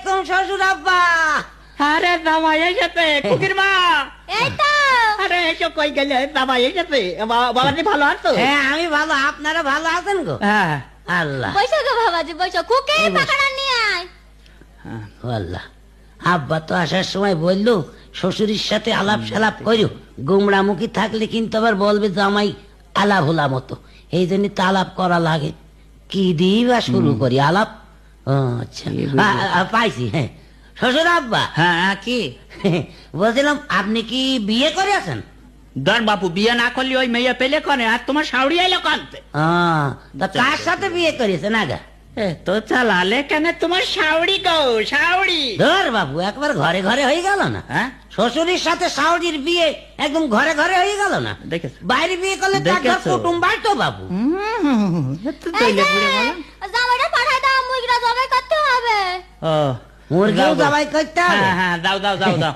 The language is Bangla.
আলাইকুম শ্বশুর আব্বা। আরে জামাই এসেছে, খুকির মা। এই তো আরে এসো, কই গেলে? জামাই এসেছে। বাবাজি ভালো আছো? হ্যাঁ আমি ভালো, আপনারা ভালো আছেন গো? হ্যাঁ। আল্লাহ বৈশো গো বাবাজি, বৈশো। খুকে পাকাড়া নিয়ে আয়। আল্লাহ, আব্বা তো আসার সময় বললো শ্বশুরের সাথে আলাপ সালাপ করো, গুমরামুখী থাকলে কিন্তু আবার বলবে জামাই আলাপ ভোলা মতো, এই জন্য তো আলাপ করা লাগে। কি দিয়ে বা শুরু করি আলাপ? ও আচ্ছা, পাইছি। হ্যাঁ শ্বশুর আব্বা, হ্যাঁ কি বলছিলাম আপনি কি বিয়ে করে আছেন? ধর বাপু, বিয়ে না করলে ওই মেয়ে পেলে করে, আর তোমার শাউরি এলো কানতে। তা কার সাথে বিয়ে করেছেন আগা? তো চালালে কেন তোমার শাউরি গো, শাউরি। ধর বাবু, একবার ঘরে ঘরে হয়ে গেল না? হ্যাঁ, শ্বশুরের সাথে শাশুড়ির বিয়ে একদম ঘরে ঘরে হয়ে গেল না? দেখেছো? বাইরে বিয়ে করলে তার ঘর দেখেছো? কুটুম বাড়তো বাবু। এই যে, জামাইটা পাঠাই দাও, মুরগিটা জবাই করতে হবে। ও মুরগিও যাও গো। জবাই করতে হবে? হ্যাঁ হ্যাঁ, দাও দাও দাও দাও।